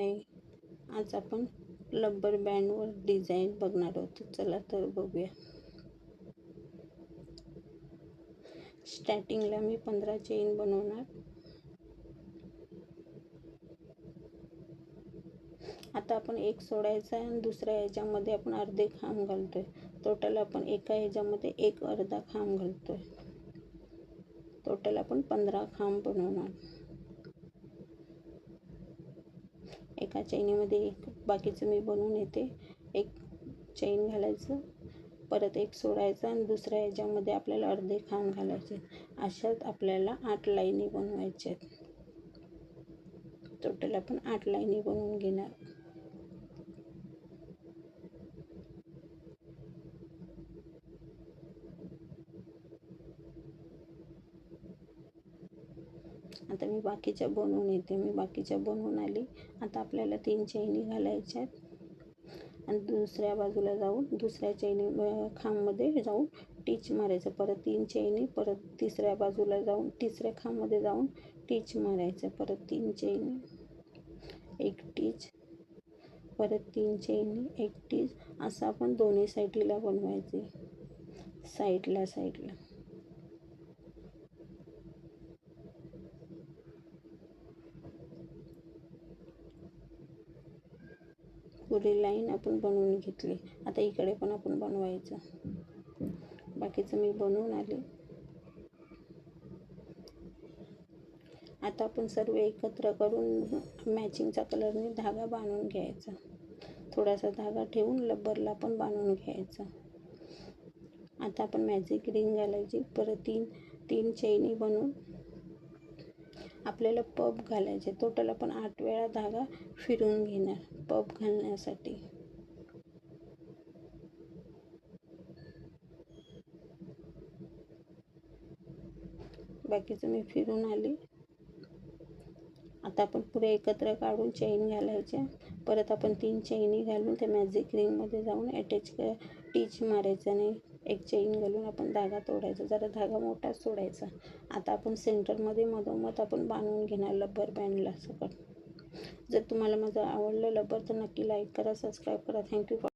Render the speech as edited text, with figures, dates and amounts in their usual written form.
आहे. आज आपण रबर बँडवर डिझाईन बघणार आहोत. चला तर बघूया. स्टार्टिंगला मी 15 चेन बनवणार. आता आपण एक सोडायचा आणि दुसऱ्या ह्याच्यामध्ये आपण अर्धे खांब घालतोय. टोटल आपण एका ह्याच्यामध्ये एक अर्धा खांब घालतोय. टोटल आपण 15 खांब बनवणार. एका चैनीमध्ये एक, बाकीचं मी बनवून येते. एक चैन घालायचं, परत एक सोडायचं आणि दुसऱ्या ह्याच्यामध्ये आपल्याला अर्धे खांब घालायचे. अशात आपल्याला 8 लाईनी बनवायच्या आहेत. टोटल आपण 8 लाईनी बनवून घेणार. आता मी बाकीच्या बनवून येते. मी बाकीच्या बनवून आली. आता आपल्याला 3 चैनी घालायच्या आहेत आणि दुसऱ्या बाजूला जाऊन दुसऱ्या चैनी खांबमध्ये जाऊन टिच मारायचं. परत 3 चैनी, परत तिसऱ्या बाजूला जाऊन तिसऱ्या खांबमध्ये जाऊन टिच मारायचं. परत 3 चैनी, एक टिच, परत 3 चैनी, एक टिच. असं आपण दोन्ही साईडला बनवायचे. साईडला पुरी लाईन आपण बनवून घेतली. आता इकडे पण आपण बनवायचं. बाकीचं मी बनवून आले. आता आपण सर्व एकत्र करून मॅचिंगचा कलरने धागा बांधून घ्यायचा. थोडासा धागा ठेवून रबरला पण बांधून घ्यायचा. आता आपण मॅजिक रिंग घालायची. परत 3 चैनी बनवून आपल्याला पब घालायचे. टोटल आपण 8 वेळा धागा फिरवून घेणार पब घालण्यासाठी. बाकीचं मी फिरून आली. आता आपण पुरे एकत्र काढून चैन घालायच्या. परत आपण 3 चैनी घालून त्या मॅजिक रिंगमध्ये जाऊन टिच मारायचं आणि एक चैन घालून आपण धागा तोडायचा. जरा धागा मोठा सोडायचा. आता आपण सेंटरमध्ये मधोमध आपण बांधून घेणार रबर बँडला सकट. जर तुम्हाला माझं आवडलं रबर तर नक्की लाईक करा, सबस्क्राईब करा. थँक्यू.